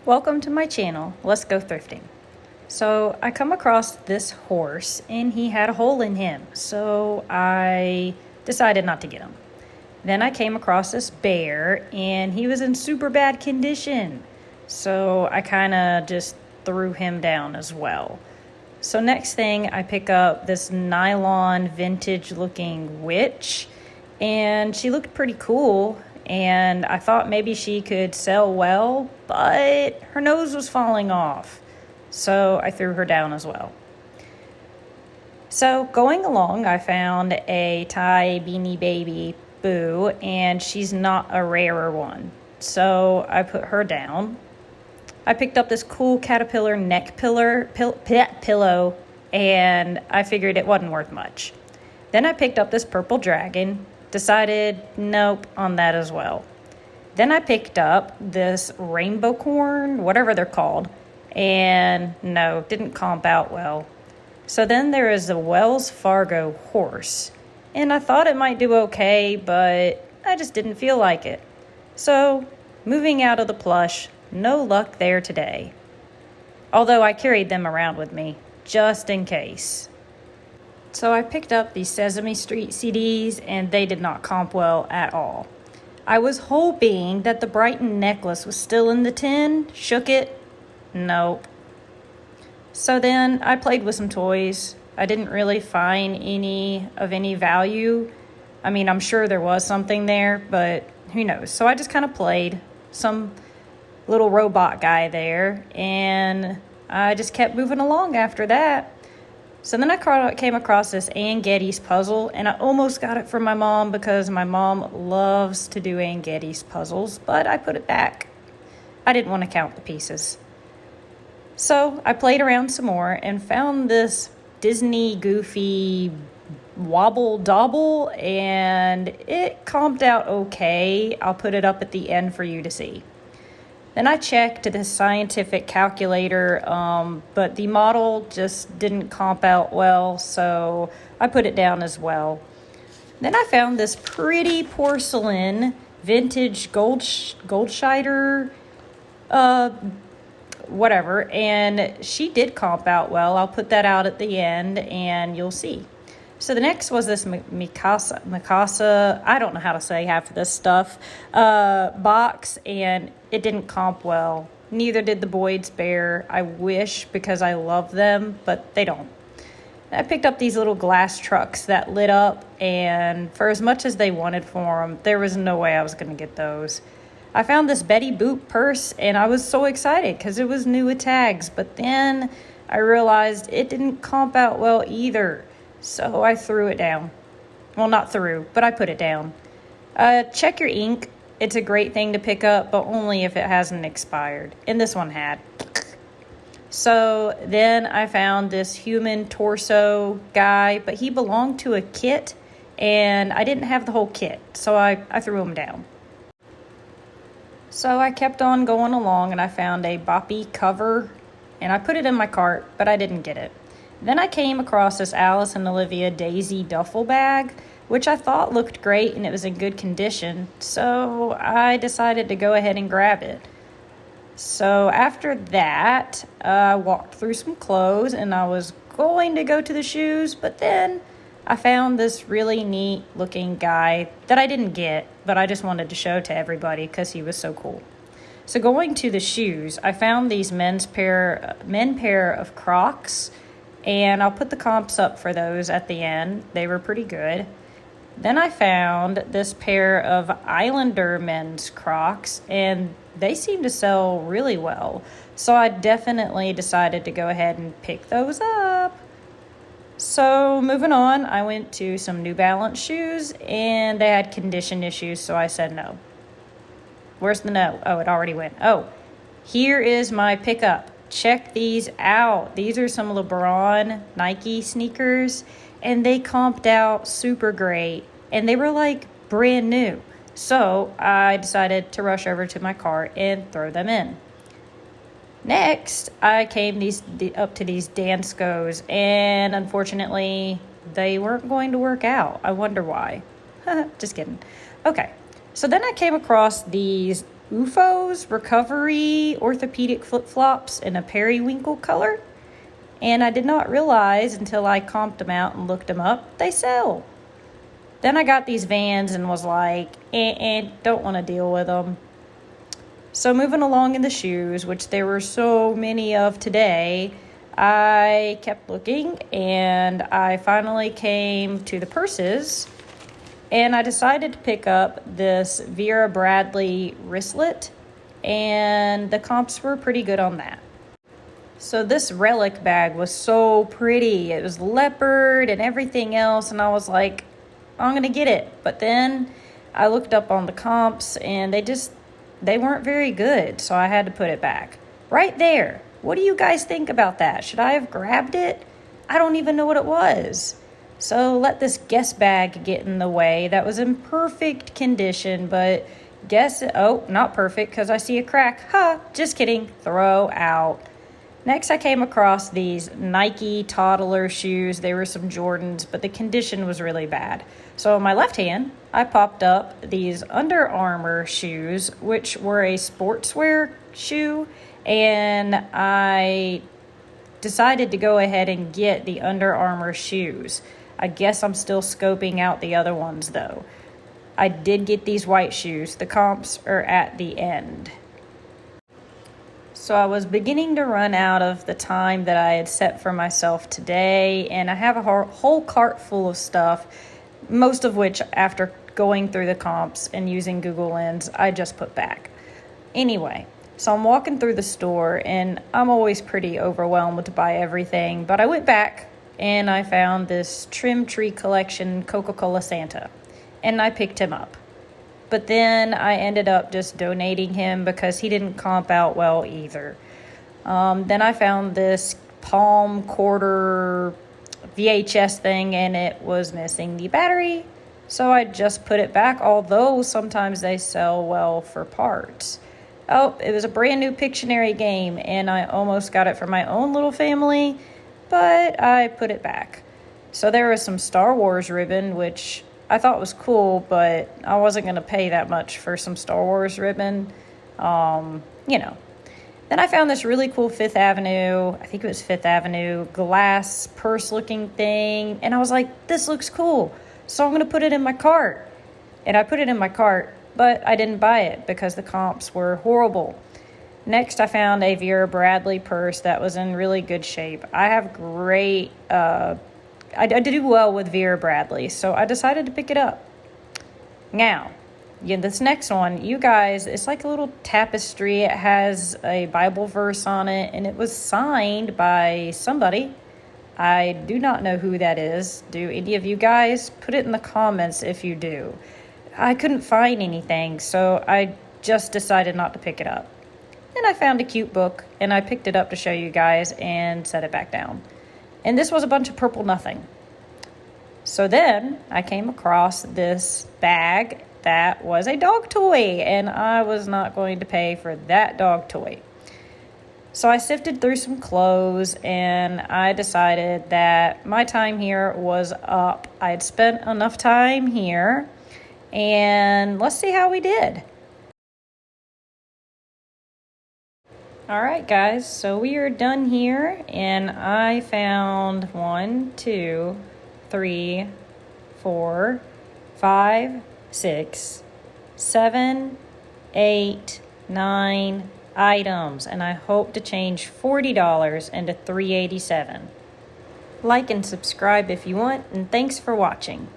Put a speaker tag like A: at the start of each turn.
A: Welcome to my channel, Let's Go Thrifting. So I come across this horse and he had a hole in him, so I decided not to get him. Then I came across this bear and he was in super bad condition, so I kind of just threw him down as well. So next thing, I pick up this nylon vintage looking witch, and she looked pretty cool, and I thought maybe she could sell well, but her nose was falling off, so I threw her down as well. So going along, I found a Thai Beanie Baby Boo, and she's not a rarer one, so I put her down. I picked up this cool caterpillar neck pillow, and I figured it wasn't worth much. Then I picked up this purple dragon, decided nope on that as well. Then I picked up this rainbow corn, whatever they're called, and no, didn't comp out well. So then there is the Wells Fargo horse, and I thought it might do okay, but I just didn't feel like it. So moving out of the plush, no luck there today. Although I carried them around with me, just in case. So I picked up the Sesame Street CDs, and they did not comp well at all. I was hoping that the Brighton necklace was still in the tin. Shook it? Nope. So then I played with some toys. I didn't really find any of any value. I mean, I'm sure there was something there, but who knows? So I just kind of played some little robot guy there, and I just kept moving along after that. So then I came across this Ann Getty's puzzle, and I almost got it from my mom because my mom loves to do Ann Getty's puzzles, but I put it back. I didn't want to count the pieces. So I played around some more and found this Disney Goofy Wobble Dobble, and it comped out okay. I'll put it up at the end for you to see. Then I checked the scientific calculator, but the model just didn't comp out well, so I put it down as well. Then I found this pretty porcelain vintage Goldscheider, whatever, and she did comp out well. I'll put that out at the end, and you'll see. So the next was this Mikasa, I don't know how to say half of this stuff, box, and it didn't comp well. Neither did the Boyd's Bear. I wish, because I love them, but they don't. I picked up these little glass trucks that lit up, and for as much as they wanted for them, there was no way I was going to get those. I found this Betty Boop purse, and I was so excited because it was new with tags, but then I realized it didn't comp out well either. So I threw it down. Well, not threw, but I put it down. Check your ink. It's a great thing to pick up, but only if it hasn't expired. And this one had. So then I found this human torso guy, but he belonged to a kit, and I didn't have the whole kit, so I threw him down. So I kept on going along, and I found a boppy cover, and I put it in my cart, but I didn't get it. Then I came across this Alice and Olivia Daisy duffel bag, which I thought looked great and it was in good condition, so I decided to go ahead and grab it. So after that, I walked through some clothes and I was going to go to the shoes, but then I found this really neat looking guy that I didn't get, but I just wanted to show to everybody because he was so cool. So going to the shoes, I found these men pair of Crocs, and I'll put the comps up for those at the end. They were pretty good. Then I found this pair of Islander men's Crocs, and they seem to sell really well. So I definitely decided to go ahead and pick those up. So moving on, I went to some New Balance shoes, and they had condition issues, so I said no. Where's the no? Oh, it already went. Oh, here is my pickup. Check these out. These are some LeBron Nike sneakers, and they comped out super great, and they were like brand new. So I decided to rush over to my cart and throw them in. Next, I came up to these Danskos, and unfortunately, they weren't going to work out. I wonder why. Just kidding. Okay, so then I came across these UFOs recovery orthopedic flip-flops in a periwinkle color. And I did not realize until I comped them out and looked them up, they sell. Then I got these Vans and was like, don't want to deal with them. So moving along in the shoes, which there were so many of today, I kept looking and I finally came to the purses. And I decided to pick up this Vera Bradley wristlet, and the comps were pretty good on that. So this relic bag was so pretty. It was leopard and everything else, and I was like, I'm gonna get it. But then I looked up on the comps and they weren't very good, so I had to put it back. Right there. What do you guys think about that? Should I have grabbed it? I don't even know what it was. So let this guess bag get in the way. That was in perfect condition, but not perfect because I see a crack. Just kidding. Throw out. Next, I came across these Nike toddler shoes. They were some Jordans, but the condition was really bad. So in my left hand, I popped up these Under Armour shoes, which were a sportswear shoe, and I decided to go ahead and get the Under Armour shoes. I guess I'm still scoping out the other ones, though. I did get these white shoes. The comps are at the end. So I was beginning to run out of the time that I had set for myself today, and I have a whole cart full of stuff, most of which, after going through the comps and using Google Lens, I just put back. Anyway, so I'm walking through the store, and I'm always pretty overwhelmed to buy everything, but I went back and I found this Trim Tree Collection Coca-Cola Santa, and I picked him up. But then I ended up just donating him because he didn't comp out well either. Then I found this palm quarter VHS thing, and it was missing the battery, so I just put it back, although sometimes they sell well for parts. Oh, it was a brand new Pictionary game, and I almost got it for my own little family, but I put it back. So there was some Star Wars ribbon, which I thought was cool, but I wasn't going to pay that much for some Star Wars ribbon. Then I found this really cool Fifth Avenue glass purse looking thing, and I was like, this looks cool, so I'm going to put it in my cart. And I put it in my cart, but I didn't buy it because the comps were horrible. Next, I found a Vera Bradley purse that was in really good shape. I have I do well with Vera Bradley, so I decided to pick it up. Now, this next one, you guys, it's like a little tapestry. It has a Bible verse on it, and it was signed by somebody. I do not know who that is. Do any of you guys? Put it in the comments if you do. I couldn't find anything, so I just decided not to pick it up. Then I found a cute book, and I picked it up to show you guys and set it back down. And this was a bunch of purple nothing. So then I came across this bag that was a dog toy, and I was not going to pay for that dog toy. So I sifted through some clothes, and I decided that my time here was up. I had spent enough time here, and let's see how we did. All right, guys, so we are done here, and I found 1, 2, 3, 4, 5, 6, 7, 8, 9 items, and I hope to change $40 into $387. Like and subscribe if you want, and thanks for watching.